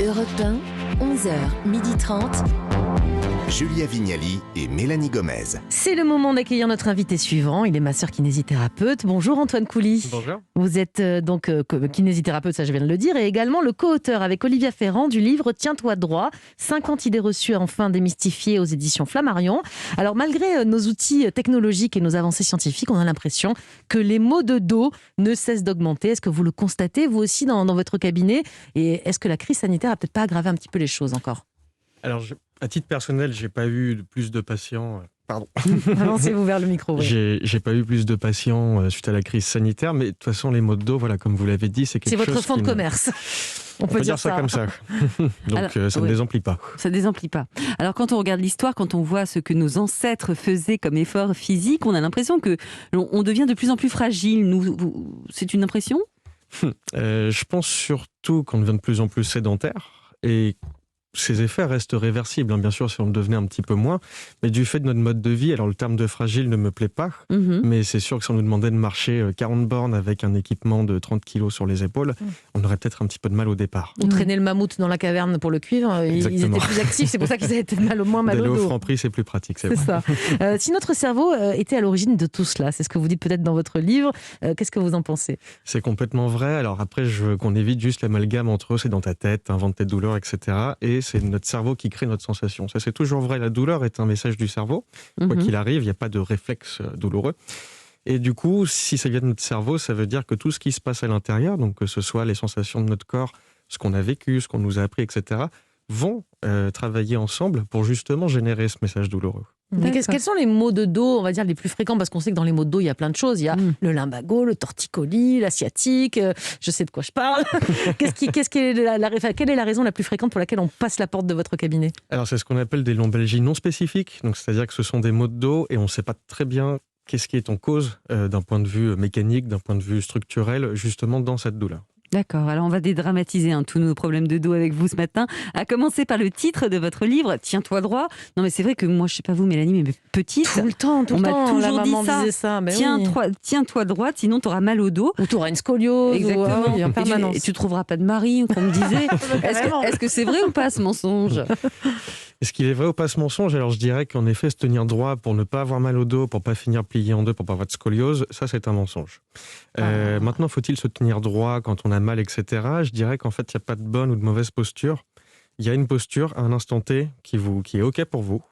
Europe 1, 11h30. Julia Vignali et Mélanie Gomez. C'est le moment d'accueillir notre invité suivant. Il est masseur-kinésithérapeute. Bonjour Antoine Coulis. Bonjour. Vous êtes donc kinésithérapeute, ça je viens de le dire, et également le co-auteur avec Olivia Ferrand du livre Tiens-toi droit, 50 idées reçues enfin démystifiées aux éditions Flammarion. Alors malgré nos outils technologiques et nos avancées scientifiques, on a l'impression que les maux de dos ne cessent d'augmenter. Est-ce que vous le constatez vous aussi dans votre cabinet? Et est-ce que la crise sanitaire a peut-être pas aggravé un petit peu les choses encore? Alors, à titre personnel, j'ai pas eu plus de patients. Pardon. Avancez-vous vers le micro. Oui. J'ai pas eu plus de patients suite à la crise sanitaire, mais de toute façon, les maux de dos, voilà, comme vous l'avez dit, c'est quelque chose. C'est votre fonds de commerce. On peut dire ça comme ça. Donc, alors, ça ne désemplit pas. Ça ne désemplit pas. Alors, quand on regarde l'histoire, quand on voit ce que nos ancêtres faisaient comme effort physique, on a l'impression que on devient de plus en plus fragile. C'est une impression ? Je pense surtout qu'on devient de plus en plus sédentaire et ces effets restent réversibles, bien sûr, si on le devenait un petit peu moins. Mais du fait de notre mode de vie, alors le terme de fragile ne me plaît pas, mais c'est sûr que si on nous demandait de marcher 40 bornes avec un équipement de 30 kilos sur les épaules, on aurait peut-être un petit peu de mal au départ. On traînait le mammouth dans la caverne pour le cuivre, ils étaient plus actifs, c'est pour ça qu'ils avaient peut-être moins mal au dos. D'aller au Franprix, c'est plus pratique, c'est vrai. Ça. Si notre cerveau était à l'origine de tout cela, c'est ce que vous dites peut-être dans votre livre, qu'est-ce que vous en pensez? C'est complètement vrai. Alors après, je veux qu'on évite juste l'amalgame entre c'est dans ta tête, invente tes douleurs, etc. Et c'est notre cerveau qui crée notre sensation. Ça, c'est toujours vrai. La douleur est un message du cerveau. Quoi qu'il arrive, il n'y a pas de réflexe douloureux. Et du coup, si ça vient de notre cerveau, ça veut dire que tout ce qui se passe à l'intérieur, donc que ce soit les sensations de notre corps, ce qu'on a vécu, ce qu'on nous a appris, etc., vont travailler ensemble pour justement générer ce message douloureux. Quels sont les maux de dos, on va dire, les plus fréquents? Parce qu'on sait que dans les maux de dos, il y a plein de choses. Il y a le lumbago, le torticolis, la sciatique. Je sais de quoi je parle. Quelle est la raison la plus fréquente pour laquelle on passe la porte de votre cabinet? Alors, c'est ce qu'on appelle des lombalgies non spécifiques. Donc, c'est-à-dire que ce sont des maux de dos et on ne sait pas très bien qu'est-ce qui est en cause d'un point de vue mécanique, d'un point de vue structurel, justement dans cette douleur. D'accord, alors on va dédramatiser tous nos problèmes de dos avec vous ce matin, à commencer par le titre de votre livre, Tiens-toi droit. Non mais c'est vrai que moi, je sais pas vous Mélanie, mais petite, tout le temps, on m'a toujours dit ça. Tiens-toi droite, sinon tu auras mal au dos. Ou tu auras une scoliose. Exactement. En permanence. Et tu trouveras pas de mari, qu'on me disait. Est-ce que c'est vrai ou pas ce mensonge? Est-ce qu'il est vrai ou pas ce mensonge? Alors je dirais qu'en effet, se tenir droit pour ne pas avoir mal au dos, pour pas finir plié en deux, pour pas avoir de scoliose, ça c'est un mensonge. Maintenant, faut-il se tenir droit quand on a mal, etc. Je dirais qu'en fait, il n'y a pas de bonne ou de mauvaise posture. Il y a une posture à un instant T qui est OK pour vous.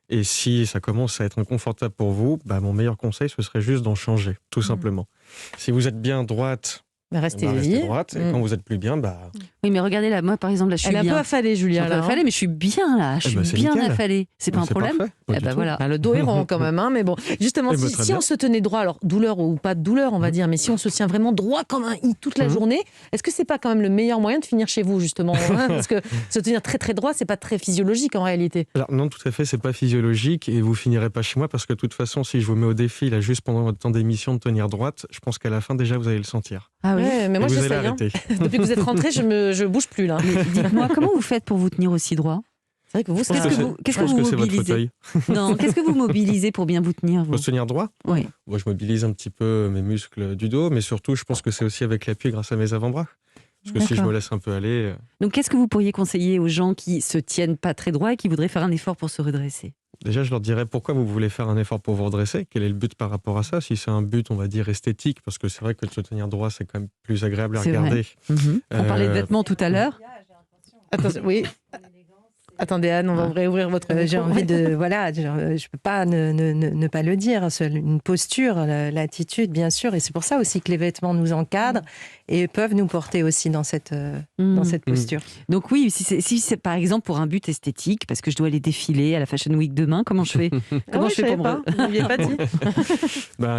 Et si ça commence à être inconfortable pour vous, mon meilleur conseil, ce serait juste d'en changer, tout simplement. Si vous êtes bien droite, restez droite, et quand vous êtes plus bien, Oui, mais regardez là, moi par exemple, là, je suis bien. Elle est un peu affalée, Julia. Elle est un peu affalée, mais je suis bien là. Je suis bien affalée. C'est pas un problème? Voilà. Le dos est rond quand même, mais bon. Justement, si on se tenait droit, alors douleur ou pas de douleur, on va dire, mais si on se tient vraiment droit comme un i toute la journée, est-ce que c'est pas quand même le meilleur moyen de finir chez vous, justement? Parce que se tenir très très droit, c'est pas très physiologique en réalité. Alors non, tout à fait, c'est pas physiologique et vous finirez pas chez moi parce que de toute façon, si je vous mets au défi là juste pendant votre temps d'émission de tenir droite, je pense qu'à la fin déjà vous allez le sentir. Ah oui, mais moi j'essaie. Depuis que vous êtes rentré, je bouge plus là. Mais dites-moi, comment vous faites pour vous tenir aussi droit? C'est vrai que vous, qu'est-ce que vous mobilisez? Non, qu'est-ce que vous mobilisez pour bien vous tenir, vous? Pour se tenir droit? Oui. Moi, je mobilise un petit peu mes muscles du dos, mais surtout, je pense que c'est aussi avec l'appui grâce à mes avant-bras. Parce que si je me laisse un peu aller... Donc, qu'est-ce que vous pourriez conseiller aux gens qui se tiennent pas très droit et qui voudraient faire un effort pour se redresser? Déjà, je leur dirais pourquoi vous voulez faire un effort pour vous redresser. Quel est le but par rapport à ça? Si c'est un but, on va dire, esthétique, parce que c'est vrai que de se tenir droit, c'est quand même plus agréable à regarder. On parlait de vêtements tout à l'heure. Attention, oui. Attendez Anne, on va réouvrir votre micro. J'ai envie de... Voilà, je peux pas ne pas le dire. Une posture, l'attitude, bien sûr. Et c'est pour ça aussi que les vêtements nous encadrent et peuvent nous porter aussi dans cette posture. Donc oui, si c'est par exemple pour un but esthétique, parce que je dois aller défiler à la Fashion Week demain, comment je fais? Comment je fais pour Vous n'aviez pas dit?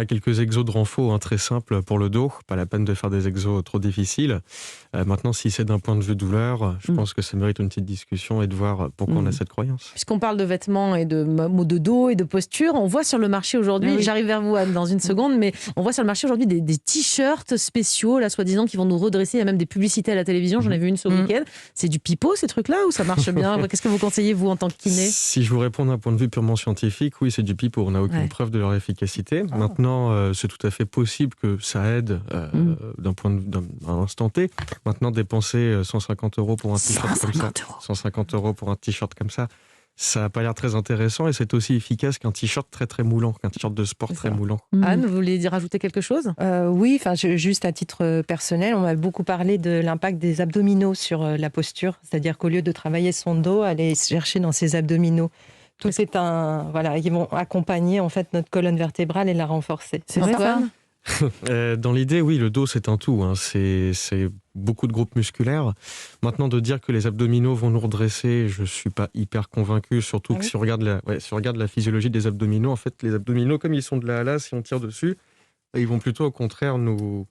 Quelques exos de renfort très simples pour le dos. Pas la peine de faire des exos trop difficiles. Maintenant, si c'est d'un point de vue douleur, je pense que ça mérite une petite discussion et de voir pourquoi on a cette croyance. Puisqu'on parle de vêtements et de mots de dos et de posture, on voit sur le marché aujourd'hui, j'arrive vers vous Anne dans une seconde, mais on voit sur le marché aujourd'hui des t-shirts spéciaux, là soi-disant, qui vont nous redresser. Il y a même des publicités à la télévision, j'en ai vu une ce week-end. C'est du pipeau ces trucs-là ou ça marche bien? Qu'est-ce que vous conseillez vous en tant que kiné? Si je vous réponds d'un point de vue purement scientifique, oui, c'est du pipeau. On n'a aucune preuve de leur efficacité. Maintenant, c'est tout à fait possible que ça aide d'un point de vue d'un instant T. Maintenant, dépenser 150 € pour un t-shirt comme ça, 150 € pour un t-shirt comme ça n'a pas l'air très intéressant et c'est aussi efficace qu'un t-shirt très très moulant, qu'un t-shirt de sport très moulant. Anne, vous voulez rajouter quelque chose? Oui, juste à titre personnel, on m'a beaucoup parlé de l'impact des abdominaux sur la posture, c'est-à-dire qu'au lieu de travailler son dos, aller chercher dans ses abdominaux. Tout c'est ils vont accompagner en fait notre colonne vertébrale et la renforcer. C'est vrai ça? Dans l'idée, oui, le dos c'est un tout. C'est beaucoup de groupes musculaires. Maintenant, de dire que les abdominaux vont nous redresser, je suis pas hyper convaincu. Surtout que si on regarde la physiologie des abdominaux, en fait, les abdominaux, comme ils sont de là à là, si on tire dessus, ils vont plutôt au contraire nous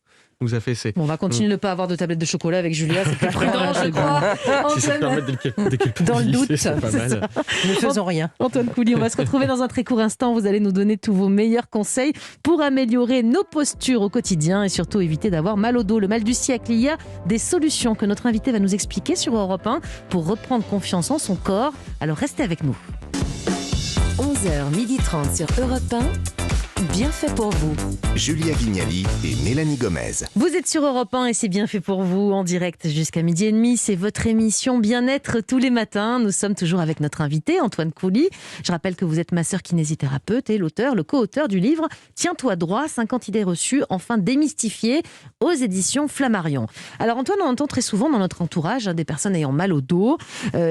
affaisser. On va continuer de ne pas avoir de tablette de chocolat avec Julia, c'est plus prudent, je crois. Si ça permet de déculpabiliser, dans le doute, c'est pas mal. Ne faisons rien. Antoine Coulis, on va se retrouver dans un très court instant. Vous allez nous donner tous vos meilleurs conseils pour améliorer nos postures au quotidien et surtout éviter d'avoir mal au dos. Le mal du siècle, il y a des solutions que notre invité va nous expliquer sur Europe 1 pour reprendre confiance en son corps. Alors restez avec nous. 11h30 sur Europe 1. Bien fait pour vous. Julia Vignali et Mélanie Gomez. Vous êtes sur Europe 1 et c'est bien fait pour vous en direct jusqu'à 12h30. C'est votre émission Bien-être tous les matins. Nous sommes toujours avec notre invité Antoine Coulis. Je rappelle que vous êtes masseur kinésithérapeute et le co-auteur du livre Tiens-toi droit, 50 idées reçues, enfin démystifiées aux éditions Flammarion. Alors Antoine, on entend très souvent dans notre entourage des personnes ayant mal au dos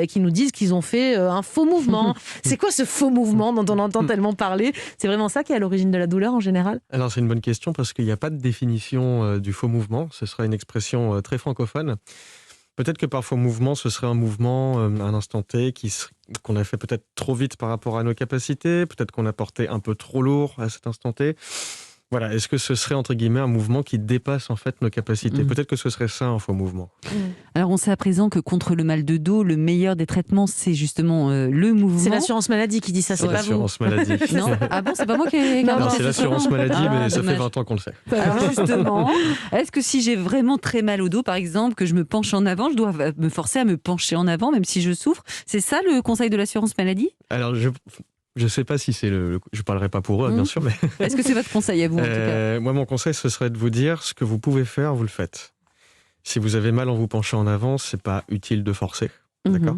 qui nous disent qu'ils ont fait un faux mouvement. C'est quoi ce faux mouvement dont on entend tellement parler? C'est vraiment ça qui est à l'origine de la douleur en général? Alors c'est une bonne question parce qu'il n'y a pas de définition du faux mouvement. Ce sera une expression très francophone. Peut-être que par faux mouvement, ce serait un mouvement à un instant T qu'on a fait peut-être trop vite par rapport à nos capacités. Peut-être qu'on a porté un peu trop lourd à cet instant T. Voilà, est-ce que ce serait entre guillemets un mouvement qui dépasse en fait nos capacités? Peut-être que ce serait ça un faux mouvement. Alors on sait à présent que contre le mal de dos, le meilleur des traitements, c'est justement le mouvement. C'est l'assurance maladie qui dit ça, c'est pas vous. L'assurance maladie. Non, ah bon, c'est pas moi qui ai Non, c'est l'assurance maladie, mais ça dommage. fait 20 ans qu'on le sait. Alors justement, est-ce que si j'ai vraiment très mal au dos, par exemple, que je me penche en avant, je dois me forcer à me pencher en avant, même si je souffre? C'est ça le conseil de l'assurance maladie? Alors je ne sais pas si c'est je ne parlerai pas pour eux, bien sûr, mais... Est-ce que c'est votre conseil à vous, en tout cas? Moi, mon conseil, ce serait de vous dire ce que vous pouvez faire, vous le faites. Si vous avez mal en vous penchant en avant, ce n'est pas utile de forcer. D'accord ?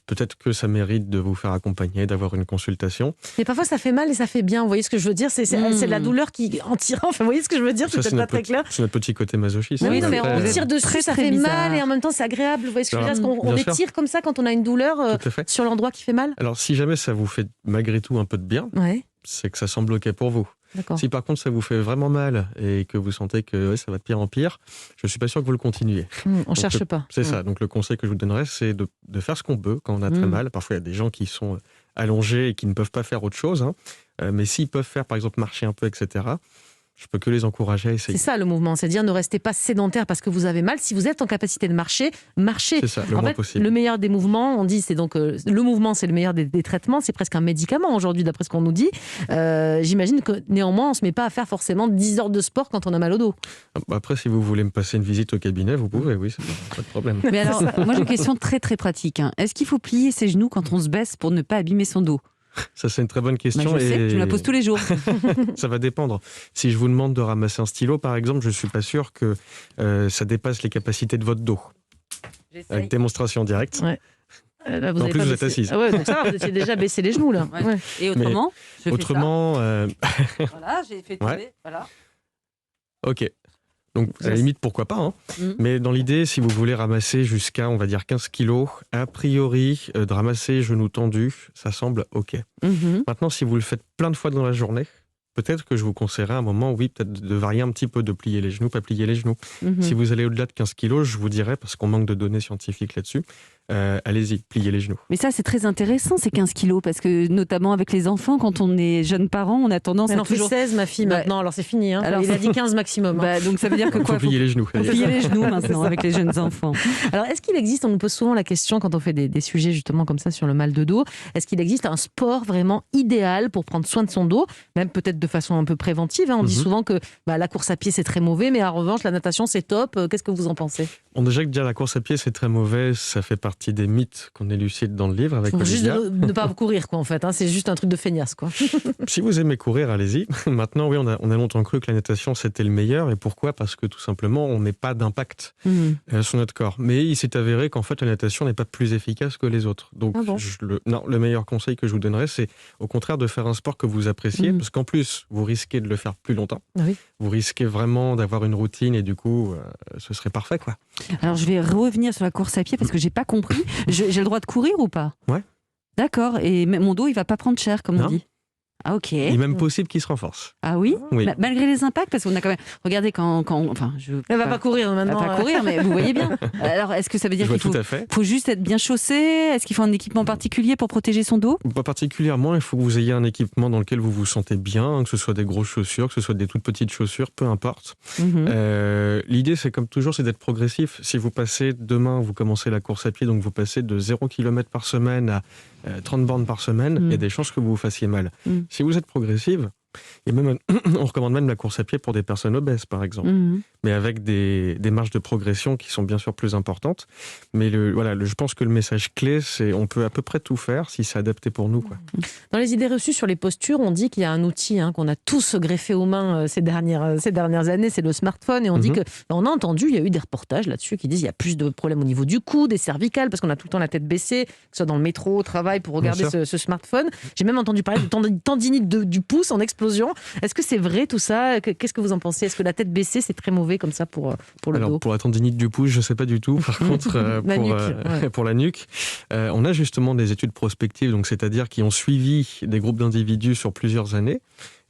Peut-être que ça mérite de vous faire accompagner, d'avoir une consultation. Mais parfois, ça fait mal et ça fait bien. Vous voyez ce que je veux dire? C'est la douleur qui, en tirant, enfin, vous voyez ce que je veux dire? C'est peut-être pas très clair. C'est notre petit côté masochiste. Oui, mais Après, on tire dessus, ça fait mal et en même temps, c'est agréable. Vous voyez ce que je veux dire? Parce qu'on étire comme ça quand on a une douleur sur l'endroit qui fait mal. Alors, si jamais ça vous fait malgré tout un peu de bien, c'est que ça semble OK pour vous. D'accord. Si par contre ça vous fait vraiment mal et que vous sentez que ça va de pire en pire, je ne suis pas sûr que vous le continuiez. On ne cherche pas. C'est ça. Donc le conseil que je vous donnerais, c'est de faire ce qu'on peut quand on a très mal. Parfois, il y a des gens qui sont allongés et qui ne peuvent pas faire autre chose. Mais s'ils peuvent faire, par exemple, marcher un peu, etc., je peux que les encourager à essayer. C'est ça le mouvement, c'est-à-dire ne restez pas sédentaire parce que vous avez mal. Si vous êtes en capacité de marcher, marchez. C'est ça, le moins possible. Le meilleur des mouvements, on dit, c'est donc le mouvement, c'est le meilleur des traitements. C'est presque un médicament aujourd'hui, d'après ce qu'on nous dit. J'imagine que néanmoins, on ne se met pas à faire forcément 10 heures de sport quand on a mal au dos. Après, si vous voulez me passer une visite au cabinet, vous pouvez, oui, pas de problème. Mais alors, moi j'ai une question très très pratique. Est-ce qu'il faut plier ses genoux quand on se baisse pour ne pas abîmer son dos? Ça, c'est une très bonne question. Je sais, je me la pose tous les jours. Ça va dépendre. Si je vous demande de ramasser un stylo, par exemple, je ne suis pas sûr que ça dépasse les capacités de votre dos. Avec démonstration directe. Ouais. Là, en plus, vous êtes assise. Ah ouais, donc ça va, vous étiez déjà baissé les genoux, là. Ouais. Et autrement? Voilà, j'ai fait tomber. Voilà. Ok. Donc, à la limite, pourquoi pas. Mais dans l'idée, si vous voulez ramasser jusqu'à, on va dire, 15 kilos, a priori, de ramasser genoux tendus, ça semble OK. Maintenant, si vous le faites plein de fois dans la journée, peut-être que je vous conseillerais à un moment, oui, peut-être de varier un petit peu, de plier les genoux, pas plier les genoux. Si vous allez au-delà de 15 kilos, je vous dirais, parce qu'on manque de données scientifiques là-dessus, allez-y, pliez les genoux. Mais ça, c'est très intéressant, ces 15 kilos, parce que notamment avec les enfants, quand on est jeune parent, on a tendance Elle à en fait toujours... 16, ma fille, maintenant, alors c'est fini. Hein. Alors, Il a dit 15 maximum. Hein. Donc ça veut dire que Il quoi faut plier les genoux. Faut plier les genoux maintenant avec les jeunes enfants. Alors, est-ce qu'il existe, on nous pose souvent la question quand on fait des sujets justement comme ça sur le mal de dos, est-ce qu'il existe un sport vraiment idéal pour prendre soin de son dos, même peut-être de façon un peu préventive, hein. On dit souvent que la course à pied c'est très mauvais, mais en revanche la natation c'est top. Qu'est-ce que vous en pensez? Bon, déjà que dire la course à pied c'est très mauvais, ça fait partie des mythes qu'on élucide dans le livre avec Juste Olivia. de ne pas courir quoi en fait, hein. C'est juste un truc de feignasse quoi. Si vous aimez courir, allez-y. Maintenant, oui, on a longtemps cru que la natation c'était le meilleur. Et pourquoi? Parce que tout simplement, on met pas d'impact sur notre corps. Mais il s'est avéré qu'en fait, la natation n'est pas plus efficace que les autres. Donc, le meilleur conseil que je vous donnerais, c'est au contraire de faire un sport que vous appréciez, parce qu'en plus, vous risquez de le faire plus longtemps. Oui. Vous risquez vraiment d'avoir une routine et du coup, ce serait parfait, quoi. Alors, je vais revenir sur la course à pied parce que j'ai pas compris. J'ai le droit de courir ou pas? Ouais. D'accord. Et mon dos, il va pas prendre cher, comme on dit. Ah, ok. Il est même possible qu'il se renforce. Ah oui, Oui. Malgré les impacts, parce qu'on a quand même... Regardez Elle va pas courir maintenant. Elle va pas courir, mais vous voyez bien. Alors, est-ce que ça veut dire qu'il faut juste être bien chaussé? Est-ce qu'il faut un équipement particulier pour protéger son dos? Pas particulièrement, il faut que vous ayez un équipement dans lequel vous vous sentez bien, que ce soit des grosses chaussures, que ce soit des toutes petites chaussures, peu importe. L'idée, c'est comme toujours, c'est d'être progressif. Si vous passez demain, vous commencez la course à pied, donc vous passez de 0 km par semaine à 30 bornes par semaine, il y a des chances que vous vous fassiez mal. Si vous êtes progressive, et même, on recommande même la course à pied pour des personnes obèses, par exemple, mais avec des marges de progression qui sont bien sûr plus importantes. Mais je pense que le message clé, c'est on peut à peu près tout faire si c'est adapté pour nous, quoi. Dans les idées reçues sur les postures, on dit qu'il y a un outil qu'on a tous greffé aux mains ces dernières années, c'est le smartphone. Et on dit que, on a entendu, il y a eu des reportages là-dessus qui disent qu'il y a plus de problèmes au niveau du cou, des cervicales, parce qu'on a tout le temps la tête baissée, que ce soit dans le métro, au travail, pour regarder ce smartphone. J'ai même entendu parler de tendinite du pouce en explosion. Est-ce que c'est vrai tout ça? Qu'est-ce que vous en pensez? Est-ce que la tête baissée, c'est très mauvais comme ça pour le dos? Pour la tendinite du pouce, je ne sais pas du tout. Par contre, pour la nuque, on a justement des études prospectives, donc c'est-à-dire qui ont suivi des groupes d'individus sur plusieurs années.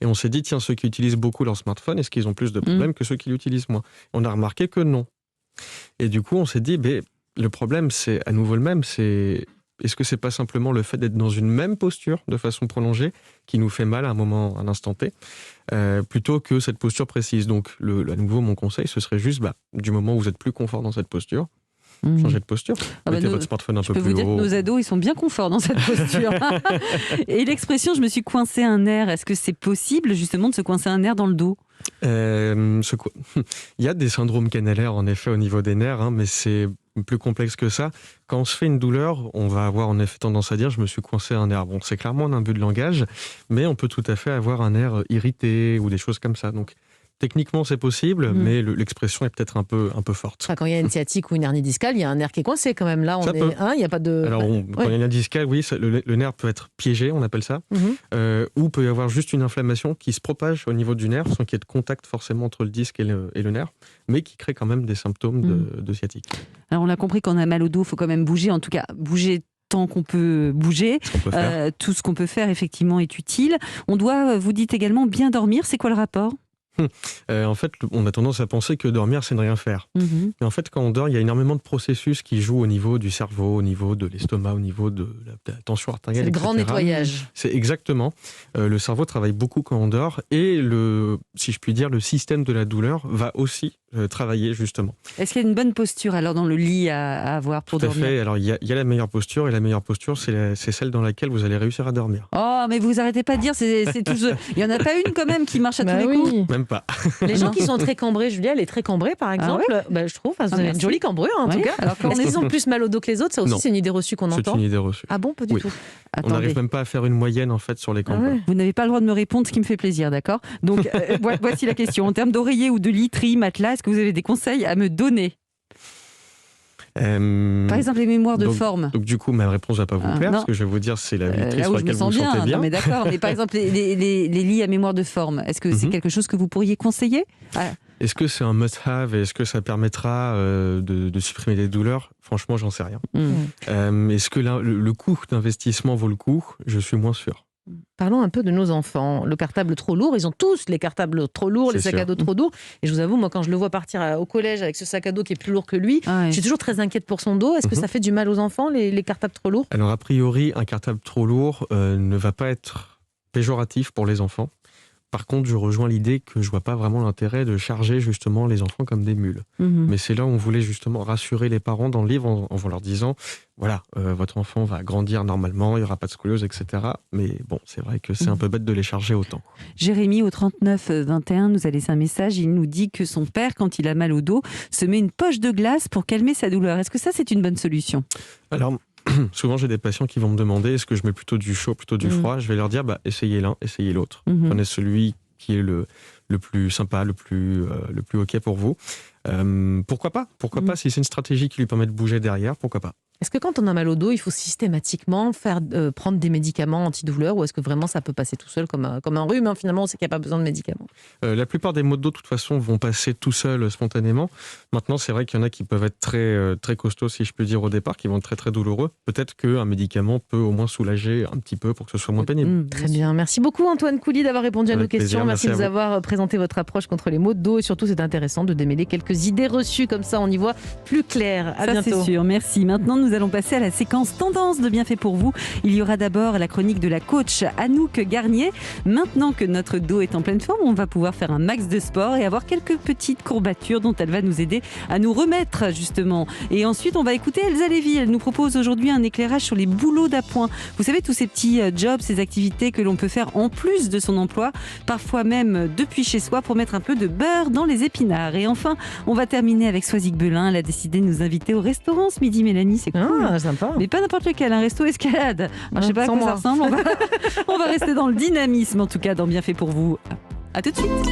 Et on s'est dit, tiens, ceux qui utilisent beaucoup leur smartphone, est-ce qu'ils ont plus de problèmes que ceux qui l'utilisent moins? On a remarqué que non. Et du coup, on s'est dit, le problème, c'est à nouveau le même, est-ce que c'est pas simplement le fait d'être dans une même posture de façon prolongée qui nous fait mal à un instant T, plutôt que cette posture précise? Donc, à nouveau, mon conseil, ce serait juste, du moment où vous êtes plus confort dans cette posture, changez de posture. Mettez votre smartphone un peu plus haut. Je peux vous dire que nos ados, ils sont bien confort dans cette posture. Et l'expression « je me suis coincé un nerf », est-ce que c'est possible justement de se coincer un nerf dans le dos? Il y a des syndromes canalaires en effet au niveau des nerfs, mais c'est plus complexe que ça. Quand on se fait une douleur, on va avoir en effet tendance à dire je me suis coincé un nerf. Bon, c'est clairement un abus de langage, mais on peut tout à fait avoir un nerf irrité ou des choses comme ça. Donc techniquement c'est possible, mais l'expression est peut-être un peu forte. Quand il y a une sciatique ou une hernie discale, il y a un nerf qui est coincé quand même. Là, il y a pas de. Alors, quand il y a une hernie discale, oui, le nerf peut être piégé, on appelle ça, ou peut y avoir juste une inflammation qui se propage au niveau du nerf sans qu'il y ait de contact forcément entre le disque et le nerf, mais qui crée quand même des symptômes de sciatique. Alors, on a compris qu'on a mal au dos, il faut quand même bouger, en tout cas bouger tant qu'on peut bouger. Tout ce qu'on peut faire, effectivement, est utile. On doit, vous dites également, bien dormir. C'est quoi le rapport ? En fait, on a tendance à penser que dormir, c'est ne rien faire. Mais en fait, quand on dort, il y a énormément de processus qui jouent au niveau du cerveau, au niveau de l'estomac, au niveau de la tension artérielle, etc. C'est le grand nettoyage. C'est exactement. Le cerveau travaille beaucoup quand on dort et si je puis dire, le système de la douleur va aussi travailler justement. Est-ce qu'il y a une bonne posture alors dans le lit à avoir pour dormir ? Tout à fait. Alors il y a la meilleure posture et la meilleure posture, c'est celle dans laquelle vous allez réussir à dormir. Oh, mais vous arrêtez pas de dire, c'est tout. Il y en a pas une quand même qui marche à tous les coups ? Même pas. Les gens qui sont très cambrés, Julia, elle est très cambrée par exemple. Je trouve, vous avez une jolie cambrure en tout cas. Est-ce qu'ils ont plus mal au dos que les autres ? Ça aussi, c'est une idée reçue qu'on entend. C'est une idée reçue. Ah bon, pas du tout. On n'arrive même pas à faire une moyenne en fait sur les cambrures. Vous n'avez pas le droit de me répondre, ce qui me fait plaisir, d'accord ? Donc voici la question. En termes d'oreiller ou de literie, matelas, est-ce que vous avez des conseils à me donner ? Par exemple, les mémoires de forme. Donc du coup, ma réponse va pas vous plaire, parce que je vais vous dire c'est la literie sur laquelle vous vous sentez bien. Non, mais d'accord. Mais par exemple, les lits à mémoire de forme, est-ce que c'est quelque chose que vous pourriez conseiller ? Est-ce que c'est un must-have et est-ce que ça permettra de supprimer des douleurs ? Franchement, j'en sais rien. Est-ce que le coût d'investissement vaut le coup ? Je suis moins sûr. Parlons un peu de nos enfants. Le cartable trop lourd, ils ont tous les cartables trop lourds, les sacs à dos trop lourds. Et je vous avoue, moi, quand je le vois partir au collège avec ce sac à dos qui est plus lourd que lui, je suis toujours très inquiète pour son dos. Est-ce que ça fait du mal aux enfants, les cartables trop lourds ? Alors, a priori, un cartable trop lourd ne va pas être péjoratif pour les enfants. Par contre, je rejoins l'idée que je ne vois pas vraiment l'intérêt de charger justement les enfants comme des mules. Mais c'est là où on voulait justement rassurer les parents dans le livre en leur disant, voilà, votre enfant va grandir normalement, il n'y aura pas de scoliose, etc. Mais bon, c'est vrai que c'est un peu bête de les charger autant. Jérémy, au 39-21, nous a laissé un message. Il nous dit que son père, quand il a mal au dos, se met une poche de glace pour calmer sa douleur. Est-ce que ça, c'est une bonne solution ? Alors, souvent, j'ai des patients qui vont me demander est-ce que je mets plutôt du chaud, plutôt du froid. Je vais leur dire essayez l'un, essayez l'autre. Prenez celui qui est le plus sympa, le plus OK pour vous. Pourquoi pas ? Pourquoi pas, si c'est une stratégie qui lui permet de bouger derrière, pourquoi pas ? Est-ce que quand on a mal au dos, il faut systématiquement prendre des médicaments antidouleurs ou est-ce que vraiment ça peut passer tout seul comme un rhume, hein, finalement, on sait qu'il n'y a pas besoin de médicaments ? La plupart des maux de dos, de toute façon, vont passer tout seuls spontanément. Maintenant, c'est vrai qu'il y en a qui peuvent être très, très costauds, si je peux dire, au départ, qui vont être très, très douloureux. Peut-être qu'un médicament peut au moins soulager un petit peu pour que ce soit moins pénible. Très bien. Merci beaucoup, Antoine Coulis, d'avoir répondu à nos questions. Merci de nous avoir présenté votre approche contre les maux de dos. Et surtout, c'est intéressant de démêler quelques idées reçues. Comme ça, on y voit plus clair. À bientôt. C'est sûr. Merci. Maintenant, nous allons passer à la séquence tendance de Bienfait pour vous. Il y aura d'abord la chronique de la coach Anouk Garnier. Maintenant que notre dos est en pleine forme, on va pouvoir faire un max de sport et avoir quelques petites courbatures dont elle va nous aider à nous remettre justement. Et ensuite, on va écouter Elsa Lévy. Elle nous propose aujourd'hui un éclairage sur les boulots d'appoint. Vous savez, tous ces petits jobs, ces activités que l'on peut faire en plus de son emploi, parfois même depuis chez soi pour mettre un peu de beurre dans les épinards. Et enfin, on va terminer avec Soisic Belin. Elle a décidé de nous inviter au restaurant ce midi, Mélanie. C'est cool. Ah, sympa. Mais pas n'importe lequel, un resto escalade. Je ne sais pas à quoi ça ressemble. On va rester dans le dynamisme, en tout cas, dans Bienfait pour vous. À tout de suite.